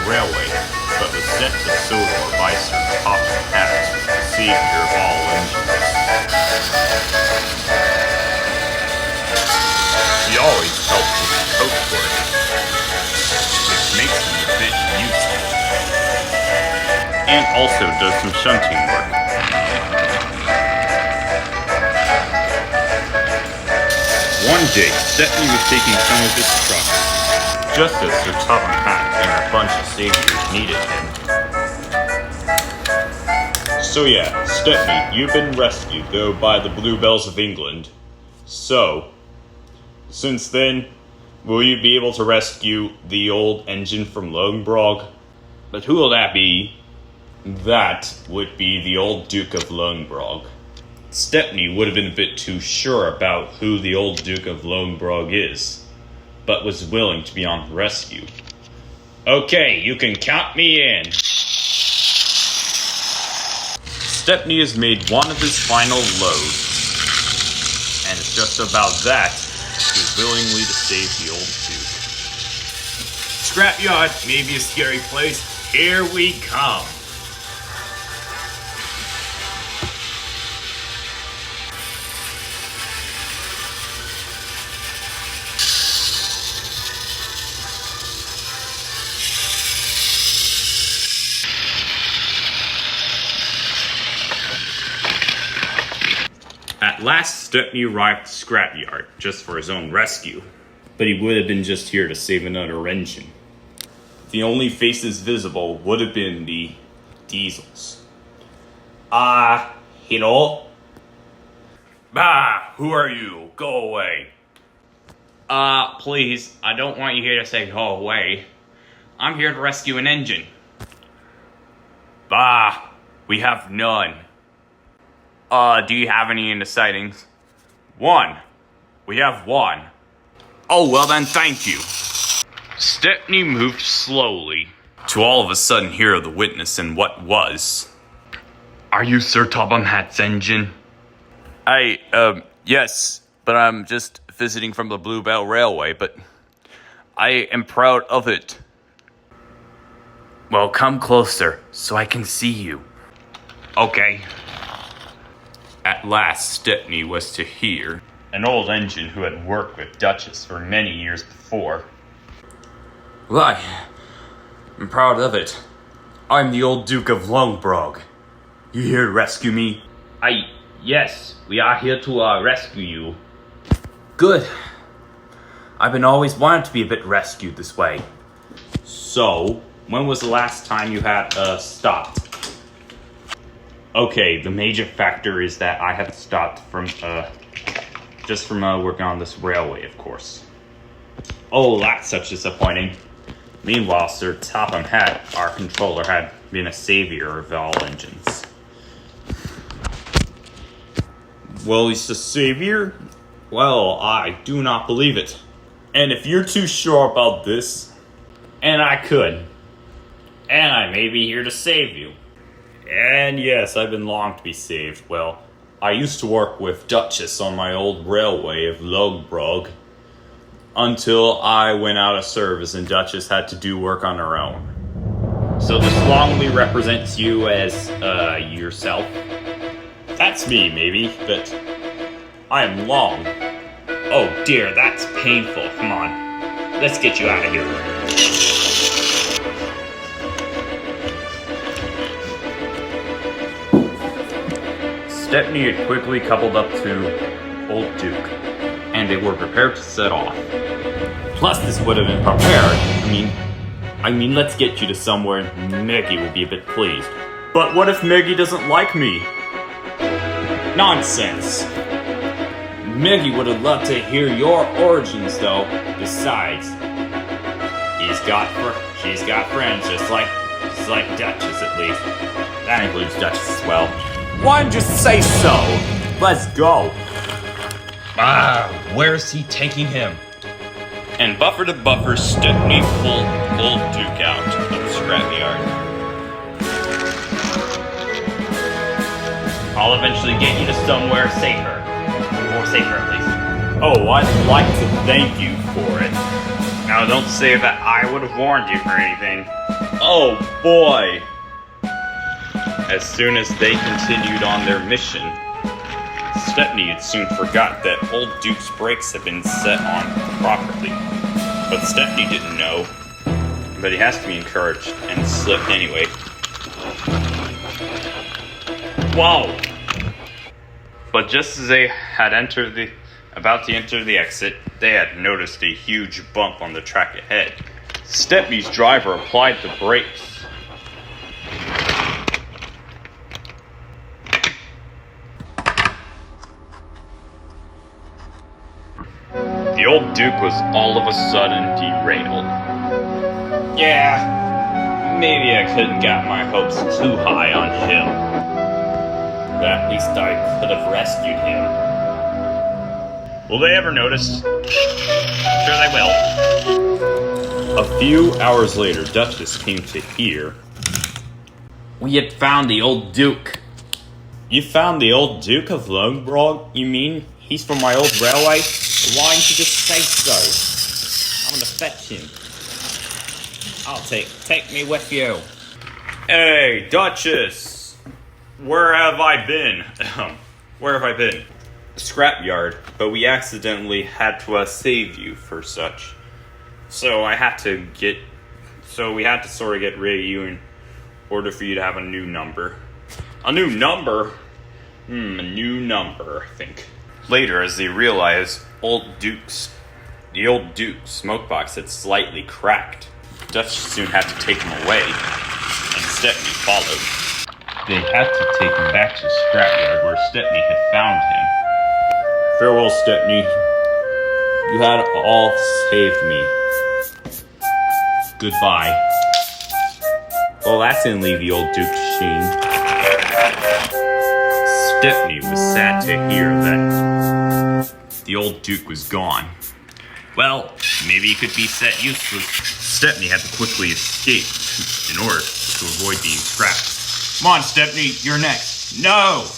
railway, but was sent to Sodor by Sir Topham Hatt, the savior of all engines. He always helps with the coach work, which makes him a bit useless, and also does some shunting work. One day, Stepney was taking some of his trucks, just as Sir Topham Hatt and a bunch of saviors needed him. So yeah, Stepney, you've been rescued, though, by the Bluebells of England. So, since then, will you be able to rescue the old engine from Lonebrog? But who will that be? That would be the old Duke of Lonebrog. Stepney would have been a bit too sure about who the old Duke of Lonebrog is, but was willing to be on the rescue. Okay, you can count me in. Stepney has made one of his final loads, and it's just about that he's willingly to save the old Duke. Scrapyard may be a scary place. Here we come. At last, Stepney arrived at the scrapyard, just for his own rescue. But he would have been just here to save another engine. The only faces visible would have been the diesels. Hello? Bah, who are you? Go away. Please, I don't want you here to say go away. I'm here to rescue an engine. Bah, we have none. Do you have any in the sightings? One. We have one. Oh, well then, thank you. Stepney moved slowly, to all of a sudden hear the witness in what was. Are you Sir Topham Hatt's engine? Yes, but I'm just visiting from the Bluebell Railway, but I am proud of it. Well, come closer, so I can see you. Okay. At last, Stepney was to hear an old engine who had worked with Duchess for many years before. Why, I'm proud of it. I'm the old Duke of Lonebrog. You here to rescue me? Yes, we are here to rescue you. Good. I've been always wanted to be a bit rescued this way. So, when was the last time you had stopped? Okay, the major factor is that I have stopped from, just from working on this railway, of course. Oh, that's such disappointing. Meanwhile, Sir Topham Hatt, our controller, had been a savior of all engines. Well, he's a savior? Well, I do not believe it. And if you're too sure about this, and I could, and I may be here to save you. And yes, I've been longed to be saved. Well, I used to work with Duchess on my old railway of Lonebrog until I went out of service and Duchess had to do work on her own. So this strongly represents you as, yourself? That's me, maybe, but I am Long. Oh dear, that's painful. Come on, let's get you out of here. Stepney had quickly coupled up to Old Duke, and they were prepared to set off. Plus, this would have been prepared. I mean, let's get you to somewhere Meggie will be a bit pleased. But what if Meggie doesn't like me? Nonsense. Meggie would have loved to hear your origins, though. Besides, she's got friends, just like Duchess, at least. That includes Duchess as well. Why don't you say so? Let's go. Where's he taking him? And buffer to buffer, Stepney pulled Old Duke out of the scrapyard. I'll eventually get you to somewhere safer. More safer, at least. Oh, I'd like to thank you for it. Now, don't say that I would have warned you or anything. Oh boy! As soon as they continued on their mission, Stepney had soon forgot that old Duke's brakes had been set on properly. But Stepney didn't know, but he has to be encouraged, and slipped anyway. Wow! But just as they had about to enter the exit, they had noticed a huge bump on the track ahead. Stepney's driver applied the brakes. The old Duke was all of a sudden derailed. Yeah, maybe I couldn't got my hopes too high on him. But at least I could have rescued him. Will they ever notice? Sure they will. A few hours later, Duchess came to hear. We had found the old Duke. You found the old Duke of Longbroad, you mean? He's from my old railway? Why didn't you just say so? I'm gonna fetch him. I'll take me with you. Hey, Duchess! Where have I been? Where have I been? The scrapyard, but we accidentally had to save you for such. So we had to sort of get rid of you in order for you to have a new number. A new number? A new number, I think. Later, as they realized the old Duke's smokebox had slightly cracked, Dutch soon had to take him away, and Stepney followed. They had to take him back to the scrapyard where Stepney had found him. Farewell, Stepney. You had all saved me. Goodbye. Well, that didn't leave the old Duke to shame. Stepney was sad to hear that the old Duke was gone. Well, maybe he could be set useless. Stepney had to quickly escape in order to avoid being scrapped. Come on, Stepney, you're next. No!